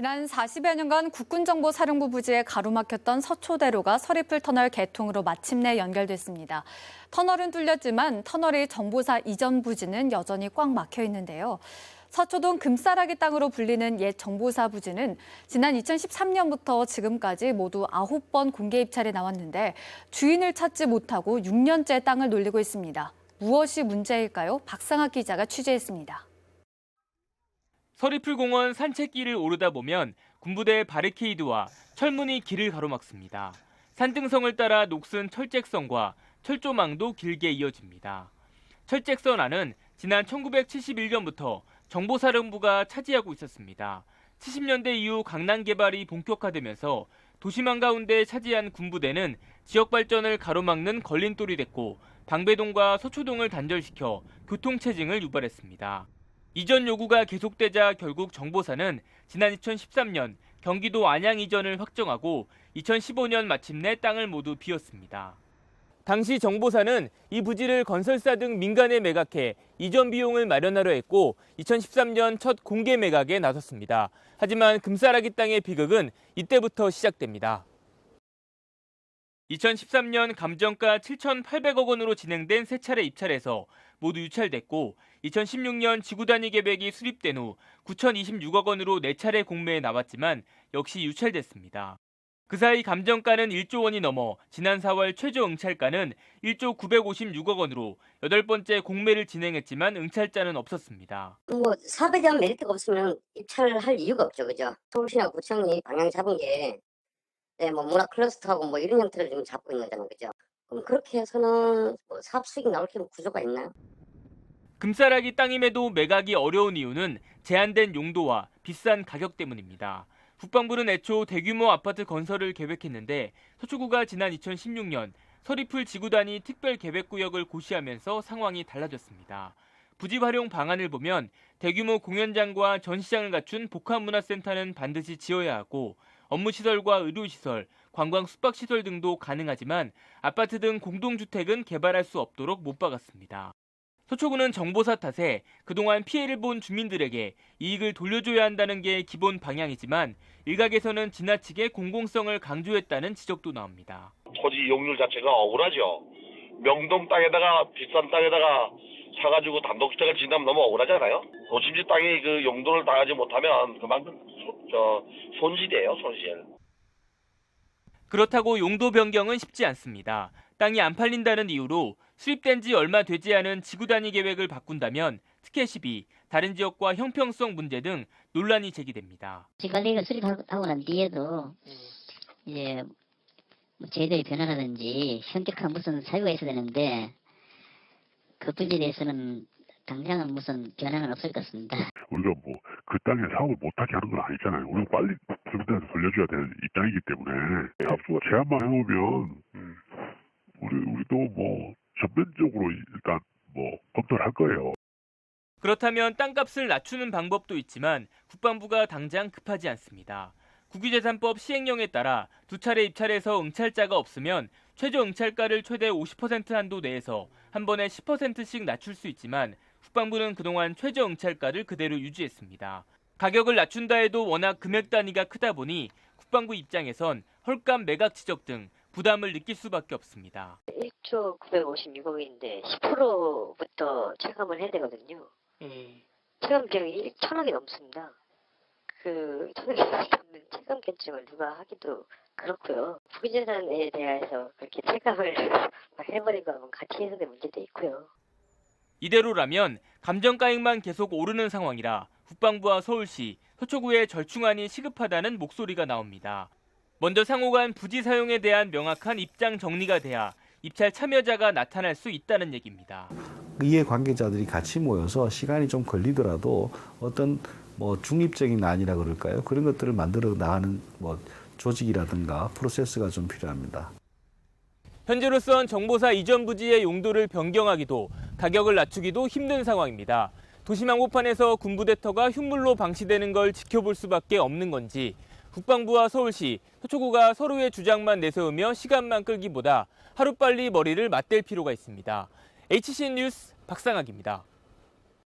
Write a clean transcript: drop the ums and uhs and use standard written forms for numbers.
지난 40여 년간 국군정보사령부 부지에 가로막혔던 서초대로가 서리풀 터널 개통으로 마침내 연결됐습니다. 터널은 뚫렸지만 터널이 정보사 이전 부지는 여전히 꽉 막혀 있는데요. 서초동 금싸라기 땅으로 불리는 옛 정보사 부지는 지난 2013년부터 지금까지 모두 9번 공개 입찰에 나왔는데 주인을 찾지 못하고 6년째 땅을 놀리고 있습니다. 무엇이 문제일까요? 박상학 기자가 취재했습니다. 서리풀 공원 산책길을 오르다 보면 군부대 바리케이드와 철문이 길을 가로막습니다. 산등성을 따라 녹슨 철책선과 철조망도 길게 이어집니다. 철책선 안은 지난 1971년부터 정보사령부가 차지하고 있었습니다. 70년대 이후 강남 개발이 본격화되면서 도심 한가운데 차지한 군부대는 지역 발전을 가로막는 걸림돌이 됐고 방배동과 서초동을 단절시켜 교통체증을 유발했습니다. 이전 요구가 계속되자 결국 정보사는 지난 2013년 경기도 안양 이전을 확정하고 2015년 마침내 땅을 모두 비웠습니다. 당시 정보사는 이 부지를 건설사 등 민간에 매각해 이전 비용을 마련하려 했고 2013년 첫 공개 매각에 나섰습니다. 하지만 금싸라기 땅의 비극은 이때부터 시작됩니다. 2013년 감정가 7,800억 원으로 진행된 세 차례 입찰에서 모두 유찰됐고 2016년 지구단위 계획이 수립된 후 9,026억 원으로 4차례 공매에 나왔지만 역시 유찰됐습니다. 그 사이 감정가는 1조 원이 넘어 지난 4월 최저 응찰가는 1조 956억 원으로 8번째 공매를 진행했지만 응찰자는 없었습니다. 사업에 대한 메리트가 없으면 입찰을 할 이유가 없죠, 그죠? 서울시나 구청이 방향 잡은 게 문화 클러스터하고 이런 형태를 지금 잡고 있는 거잖아요, 그죠? 그럼 그렇게 해서는 사업 수익이 나올 그런 구조가 있나요? 금싸라기 땅임에도 매각이 어려운 이유는 제한된 용도와 비싼 가격 때문입니다. 국방부는 애초 대규모 아파트 건설을 계획했는데 서초구가 지난 2016년 서리풀 지구단위 특별계획구역을 고시하면서 상황이 달라졌습니다. 부지 활용 방안을 보면 대규모 공연장과 전시장을 갖춘 복합문화센터는 반드시 지어야 하고 업무시설과 의료시설, 관광 숙박시설 등도 가능하지만 아파트 등 공동주택은 개발할 수 없도록 못 박았습니다. 서초구는 정보사 탓에 그동안 피해를 본 주민들에게 이익을 돌려줘야 한다는 게 기본 방향이지만 일각에서는 지나치게 공공성을 강조했다는 지적도 나옵니다. 토지 이용률 자체가 억울하죠. 명동 땅에다가 비싼 땅에다가 사가지고 단독주택을 짓는다면 너무 억울하잖아요. 도심지 땅의 그 용도를 당하지 못하면 그만큼 손실이에요, 손실. 그렇다고 용도 변경은 쉽지 않습니다. 땅이 안 팔린다는 이유로 수립된 지 얼마 되지 않은 지구단위 계획을 바꾼다면 특혜 시비, 다른 지역과 형평성 문제 등 논란이 제기됩니다. 지관리가 수립하고 난 뒤에도 이제 제도의 변화라든지 현격한 무슨 사유가 있어야 되는데 그 부지에 대해서는 당장은 무슨 변화는 없을 것 같습니다. 우리가 그 땅에 사업을 못하게 하는 건 아니잖아요. 우리가 빨리 주민들한테 돌려줘야 되는 입장이기 때문에 사업주가 제한만 해오면 우리도 전면적으로 일단 검토를 할 거예요. 그렇다면 땅값을 낮추는 방법도 있지만 국방부가 당장 급하지 않습니다. 국유재산법 시행령에 따라 두 차례 입찰에서 응찰자가 없으면 최저 응찰가를 최대 50% 한도 내에서 한 번에 10%씩 낮출 수 있지만 국방부는 그동안 최저 응찰가를 그대로 유지했습니다. 가격을 낮춘다 해도 워낙 금액 단위가 크다 보니 국방부 입장에선 헐값 매각 지적 등 부담을 느낄 수밖에 없습니다. 1조 956억인데 10%부터 체감을 해야 되거든요. 체감 비용이 1,000억이 넘습니다. 그 1,000억이 넘는 체감 결정을 누가 하기도 그렇고요. 부기재산에 대해서 그렇게 체감을 해버리고 하면 가치 해석의 문제도 있고요. 이대로라면 감정가액만 계속 오르는 상황이라 국방부와 서울시, 서초구의 절충안이 시급하다는 목소리가 나옵니다. 먼저 상호 간 부지 사용에 대한 명확한 입장 정리가 돼야 입찰 참여자가 나타날 수 있다는 얘기입니다. 이해관계자들이 같이 모여서 시간이 좀 걸리더라도 어떤 중립적인 안이라 그럴까요? 그런 것들을 만들어 나가는 조직이라든가 프로세스가 좀 필요합니다. 현재로선 정보사 이전 부지의 용도를 변경하기도 가격을 낮추기도 힘든 상황입니다. 도심 한복판에서 군부대터가 흉물로 방치되는 걸 지켜볼 수밖에 없는 건지 국방부와 서울시, 서초구가 서로의 주장만 내세우며 시간만 끌기보다 하루빨리 머리를 맞댈 필요가 있습니다. HCN 뉴스 박상학입니다.